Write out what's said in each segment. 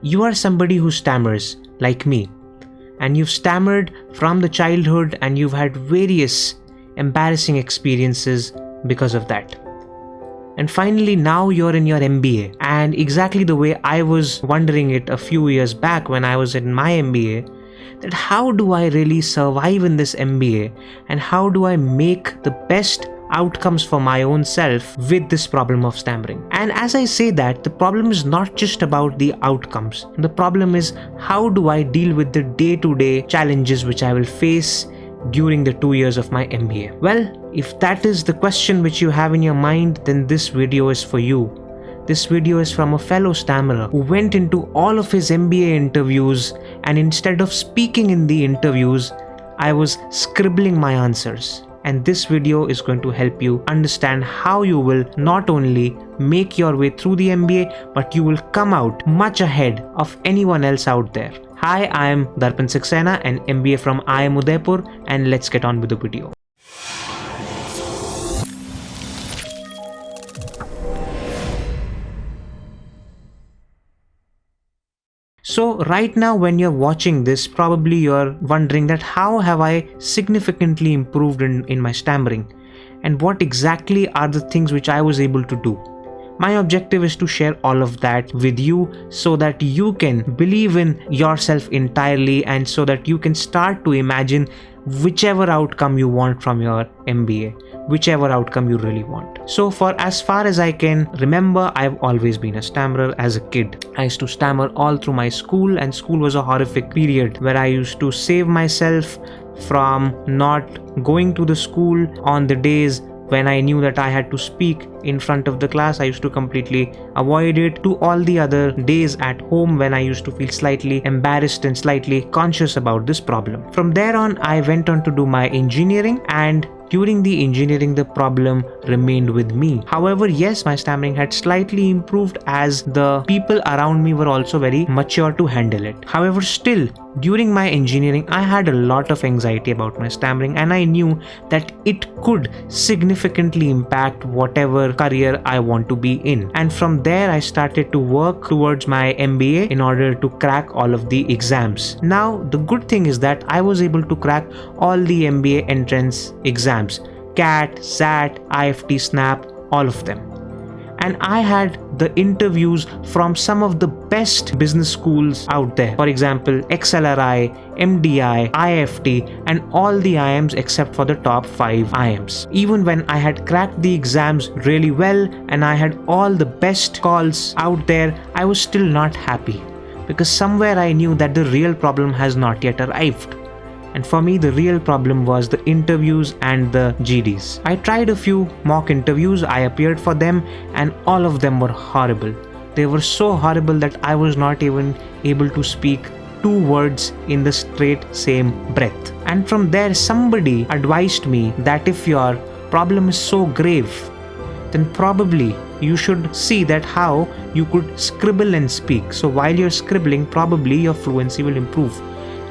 You are somebody who stammers, like me, and you've stammered from the childhood and you've had various embarrassing experiences because of that. And finally, now you're in your MBA, and exactly the way I was wondering it a few years back when I was in my MBA, that how do I really survive in this MBA and how do I make the best outcomes for my own self with this problem of stammering. And as I say that, the problem is not just about the outcomes. The problem is how do I deal with the day-to-day challenges which I will face during the 2 years of my MBA. Well, if that is the question which you have in your mind, then this video is for you. This video is from a fellow stammerer who went into all of his MBA interviews, and instead of speaking in the interviews, I was scribbling my answers. And this video is going to help you understand how you will not only make your way through the MBA, but you will come out much ahead of anyone else out there. Hi, I am Darpan Saxena, an MBA from IIM Udaipur, and let's get on with the video. So right now when you're watching this, probably you're wondering that how have I significantly improved in my stammering, and what exactly are the things which I was able to do. My objective is to share all of that with you so that you can believe in yourself entirely, and so that you can start to imagine whichever outcome you want from your MBA, whichever outcome you really want. So for as far as I can remember, I've always been a stammerer as a kid. I used to stammer all through my school, and school was a horrific period where I used to save myself from not going to the school on the days when I knew that I had to speak in front of the class. I used to completely avoid it, to all the other days at home when I used to feel slightly embarrassed and slightly conscious about this problem. From there on, I went on to do my engineering, and during the engineering, the problem remained with me. However, yes, my stammering had slightly improved as the people around me were also very mature to handle it. However, still, during my engineering, I had a lot of anxiety about my stammering, and I knew that it could significantly impact whatever career I want to be in. And from there, I started to work towards my MBA in order to crack all of the exams. Now, the good thing is that I was able to crack all the MBA entrance exams. CAT, SAT, IFT, SNAP, all of them. And I had the interviews from some of the best business schools out there. For example, XLRI, MDI, IFT, and all the IIMs except for the top 5 IIMs. Even when I had cracked the exams really well and I had all the best calls out there, I was still not happy, because somewhere I knew that the real problem has not yet arrived. And for me, the real problem was the interviews and the GDs. I tried a few mock interviews, I appeared for them, and all of them were horrible. They were so horrible that I was not even able to speak 2 words in the straight same breath. And from there, somebody advised me that if your problem is so grave, then probably you should see that how you could scribble and speak. So while you're scribbling, probably your fluency will improve.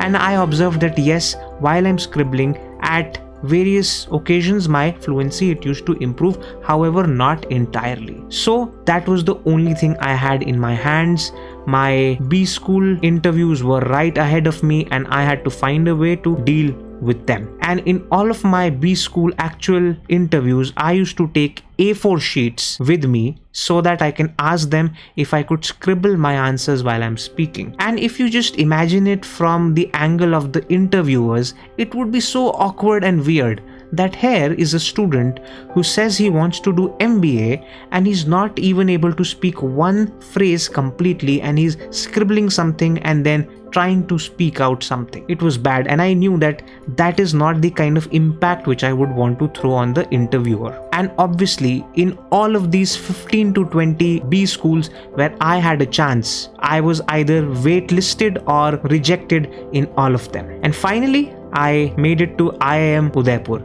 And I observed that yes, while I'm scribbling, at various occasions my fluency, it used to improve, however not entirely. So that was the only thing I had in my hands. My B school interviews were right ahead of me, and I had to find a way to deal with them. And in all of my B school actual interviews, I used to take A4 sheets with me so that I can ask them if I could scribble my answers while I'm speaking. And if you just imagine it from the angle of the interviewers, it would be so awkward and weird that here is a student who says he wants to do MBA, and he's not even able to speak one phrase completely, and he's scribbling something and then trying to speak out something. It was bad, and I knew that that is not the kind of impact which I would want to throw on the interviewer. And obviously, in all of these 15 to 20 B schools where I had a chance, I was either waitlisted or rejected in all of them. And finally, I made it to IIM Udaipur,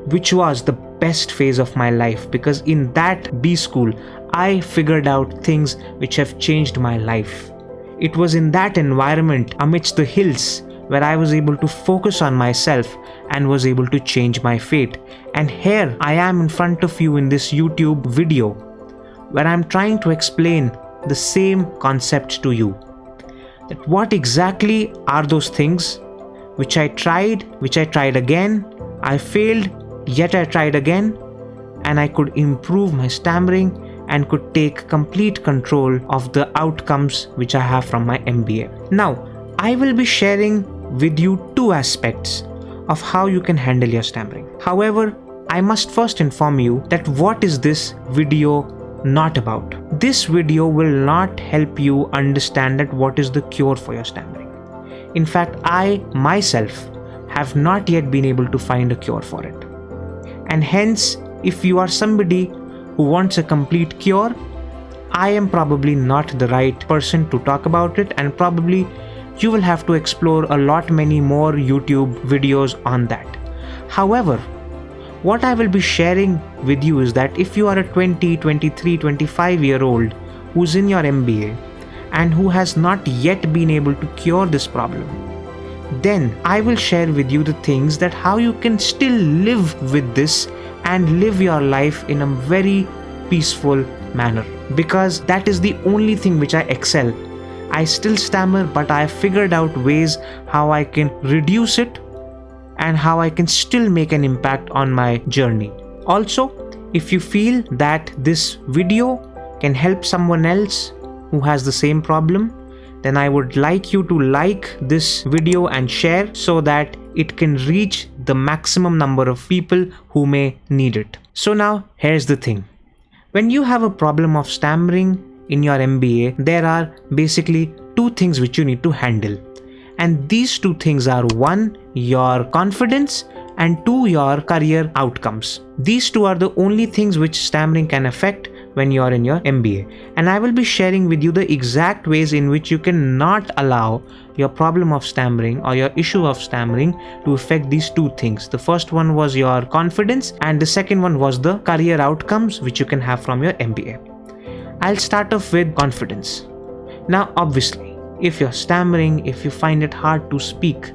which was the best phase of my life, because in that B school, I figured out things which have changed my life. It was in that environment amidst the hills where I was able to focus on myself and was able to change my fate. And here I am in front of you in this YouTube video where I'm trying to explain the same concept to you. that what exactly are those things which I tried again, I failed, yet I tried again, and I could improve my stammering and could take complete control of the outcomes which I have from my MBA. Now, I will be sharing with you two aspects of how you can handle your stammering. However, I must first inform you that what is this video not about. This video will not help you understand that what is the cure for your stammering. In fact, I myself have not yet been able to find a cure for it. And hence, if you are somebody who wants a complete cure, I am probably not the right person to talk about it, and probably you will have to explore a lot many more YouTube videos on that. However, what I will be sharing with you is that if you are a 20, 23, 25-year-old who's in your MBA and who has not yet been able to cure this problem, then I will share with you the things that how you can still live with this and live your life in a very peaceful manner, because that is the only thing which I excel. I still stammer, but I have figured out ways how I can reduce it and how I can still make an impact on my journey. Also, if you feel that this video can help someone else who has the same problem, then I would like you to like this video and share so that it can reach the maximum number of people who may need it. So now, here's the thing. When you have a problem of stammering in your MBA, there are basically two things which you need to handle. And these two things are, one, your confidence, and two, your career outcomes. These two are the only things which stammering can affect when you are in your MBA. And I will be sharing with you the exact ways in which you cannot allow your problem of stammering or your issue of stammering to affect these two things. The first one was your confidence, and the second one was the career outcomes which you can have from your MBA. I'll start off with confidence. Now, obviously, if you're stammering, if you find it hard to speak,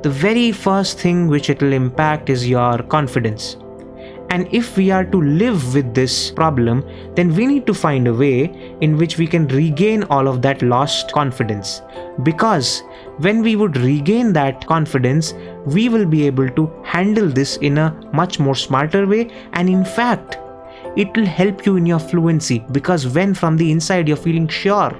the very first thing which it will impact is your confidence. And if we are to live with this problem, then we need to find a way in which we can regain all of that lost confidence. Because when we would regain that confidence, we will be able to handle this in a much more smarter way. And in fact, it will help you in your fluency, because when from the inside you're feeling sure,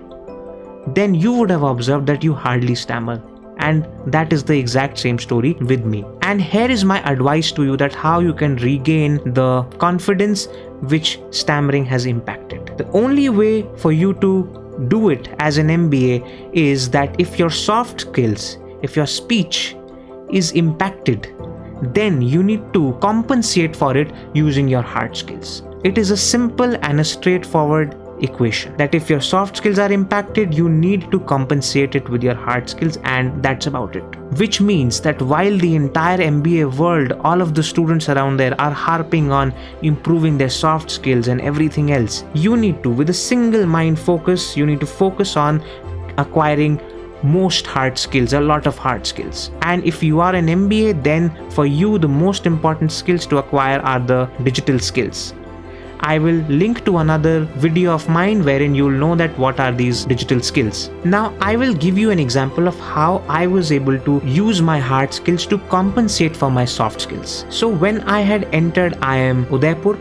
then you would have observed that you hardly stammer. And that is the exact same story with me. And here is my advice to you that how you can regain the confidence which stammering has impacted. The only way for you to do it as an MBA is that if your soft skills, if your speech is impacted, then you need to compensate for it using your hard skills. It is a simple and a straightforward equation that if your soft skills are impacted, you need to compensate it with your hard skills, and that's about it. Which means that while the entire MBA world, all of the students around there are harping on improving their soft skills and everything else, you need to, with a single mind focus, you need to focus on acquiring most hard skills, a lot of hard skills. And if you are an MBA, then for you the most important skills to acquire are the digital skills. I will link to another video of mine wherein you'll know that what are these digital skills. Now I will give you an example of how I was able to use my hard skills to compensate for my soft skills. So when I had entered IIM Udaipur,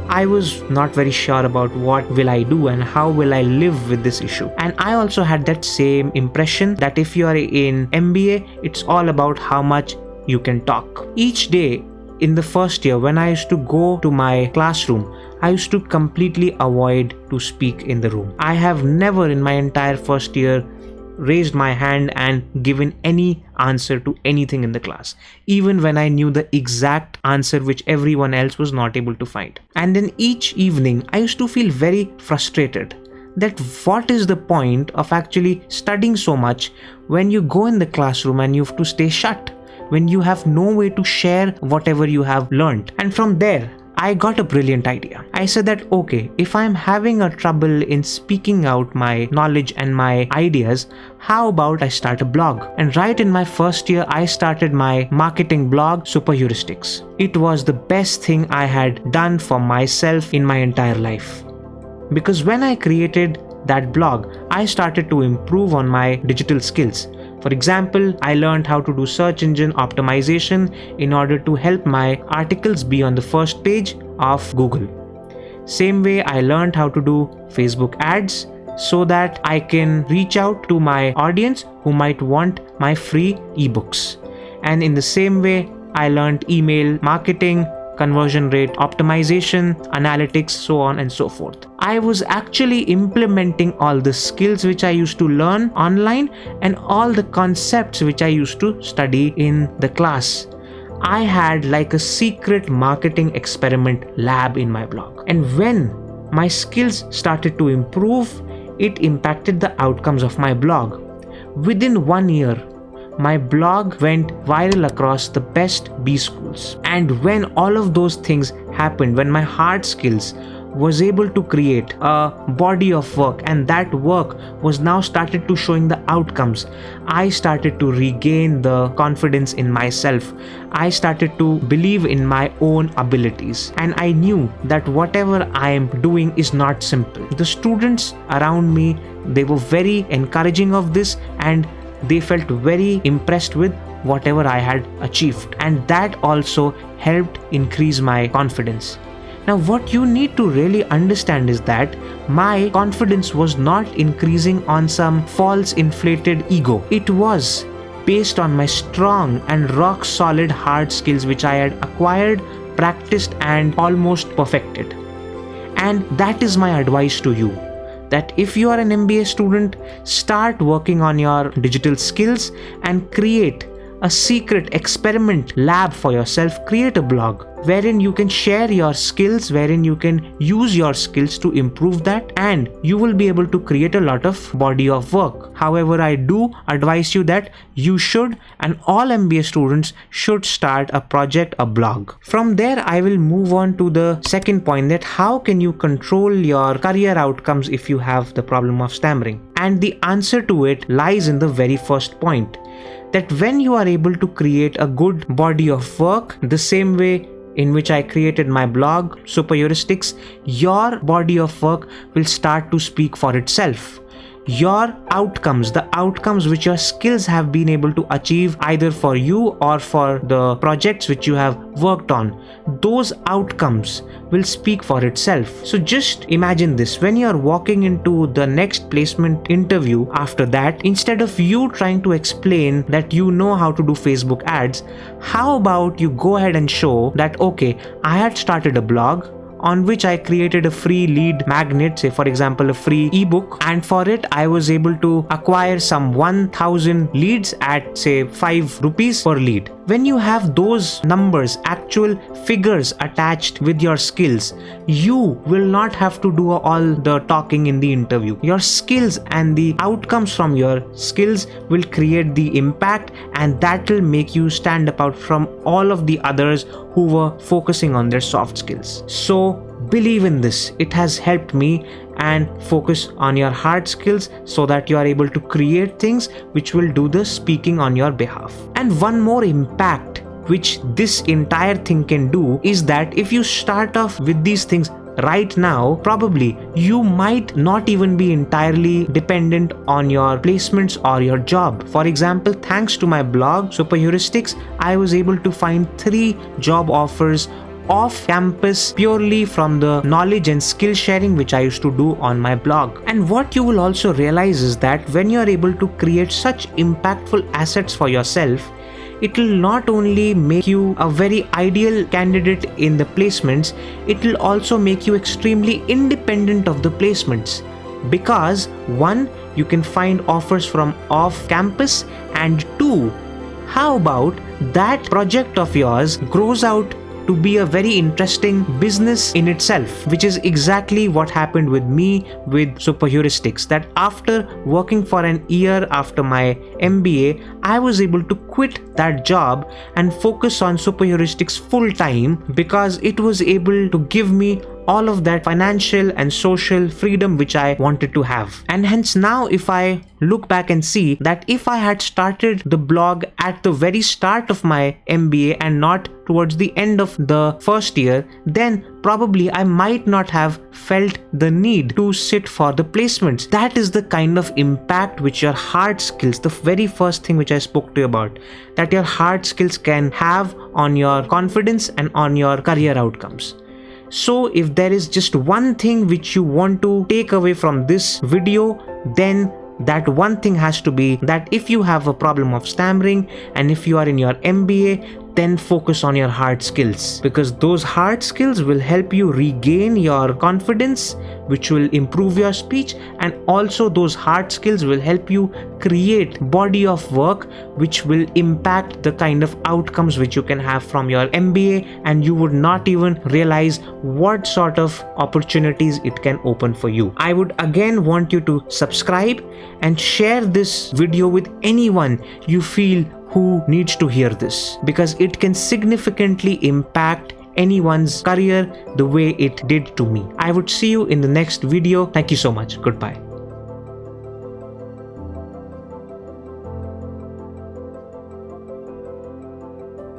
I was not very sure about what will I do and how will I live with this issue. And I also had that same impression that if you are in MBA, it's all about how much you can talk. Each day in the first year, when I used to go to my classroom, I used to completely avoid to speak in the room. I have never in my entire first year raised my hand and given any answer to anything in the class, even when I knew the exact answer which everyone else was not able to find. And then each evening, I used to feel very frustrated that what is the point of actually studying so much when you go in the classroom and you have to stay shut, when you have no way to share whatever you have learned. And from there, I got a brilliant idea. I said that, okay, if I'm having a trouble in speaking out my knowledge and my ideas, how about I start a blog? And right in my first year, I started my marketing blog, Super Heuristics. It was the best thing I had done for myself in my entire life. Because when I created that blog, I started to improve on my digital skills. For example, I learned how to do search engine optimization in order to help my articles be on the first page of Google. Same way, I learned how to do Facebook ads so that I can reach out to my audience who might want my free ebooks. And in the same way, I learned email marketing, conversion rate optimization, analytics, so on and so forth. I was actually implementing all the skills which I used to learn online and all the concepts which I used to study in the class. I had like a secret marketing experiment lab in my blog. And when my skills started to improve, it impacted the outcomes of my blog. Within 1 year, my blog went viral across the best B schools. And when all of those things happened, when my hard skills was able to create a body of work and that work was now started to showing the outcomes, I started to regain the confidence in myself. I started to believe in my own abilities, and I knew that whatever I am doing is not simple. The students around me, they were very encouraging of this, and they felt very impressed with whatever I had achieved, and that also helped increase my confidence. Now, what you need to really understand is that my confidence was not increasing on some false inflated ego. It was based on my strong and rock solid hard skills which I had acquired, practiced and almost perfected. And that is my advice to you, that if you are an MBA student, start working on your digital skills and create a secret experiment lab for yourself. Create a blog wherein you can share your skills, wherein you can use your skills to improve that, and you will be able to create a lot of body of work. However, I do advise you that you should, and all MBA students should, start a project, a blog. From there, I will move on to the second point, that how can you control your career outcomes if you have the problem of stammering? And the answer to it lies in the very first point, that when you are able to create a good body of work, the same way in which I created my blog, Super Heuristics, your body of work will start to speak for itself. Your outcomes, the outcomes which your skills have been able to achieve either for you or for the projects which you have worked on, those outcomes will speak for itself. So just imagine this, when you are walking into the next placement interview after that, instead of you trying to explain that you know how to do Facebook ads, how about you go ahead and show that, okay, I had started a blog on which I created a free lead magnet, say for example a free ebook, and for it I was able to acquire some 1000 leads at say 5 rupees per lead. When you have those numbers, actual figures attached with your skills, you will not have to do all the talking in the interview. Your skills and the outcomes from your skills will create the impact, and that will make you stand apart from all of the others who were focusing on their soft skills. So believe in this. It has helped me, and focus on your hard skills so that you are able to create things which will do the speaking on your behalf. And one more impact which this entire thing can do is that if you start off with these things right now, probably you might not even be entirely dependent on your placements or your job. For example, thanks to my blog, Super Heuristics, I was able to find 3 job offers off campus purely from the knowledge and skill sharing which I used to do on my blog. And what you will also realize is that when you are able to create such impactful assets for yourself, it will not only make you a very ideal candidate in the placements, it will also make you extremely independent of the placements. Because 1, you can find offers from off campus, and 2, how about that project of yours grows out to be a very interesting business in itself, which is exactly what happened with me with Super Heuristics, that after working for an year after my MBA, I was able to quit that job and focus on Super Heuristics full time, because it was able to give me all of that financial and social freedom which I wanted to have. And hence now if I look back and see that if I had started the blog at the very start of my MBA and not towards the end of the first year, then probably I might not have felt the need to sit for the placements. That is the kind of impact which your hard skills, the very first thing which I spoke to you about, that your hard skills can have on your confidence and on your career outcomes. So if there is just one thing which you want to take away from this video, then that one thing has to be that if you have a problem of stammering and if you are in your MBA, then focus on your hard skills, because those hard skills will help you regain your confidence, which will improve your speech, and also those hard skills will help you create body of work which will impact the kind of outcomes which you can have from your MBA, and you would not even realize what sort of opportunities it can open for you. I would again want you to subscribe and share this video with anyone you feel who needs to hear this, because it can significantly impact anyone's career the way it did to me. I would see you in the next video. Thank you so much. Goodbye.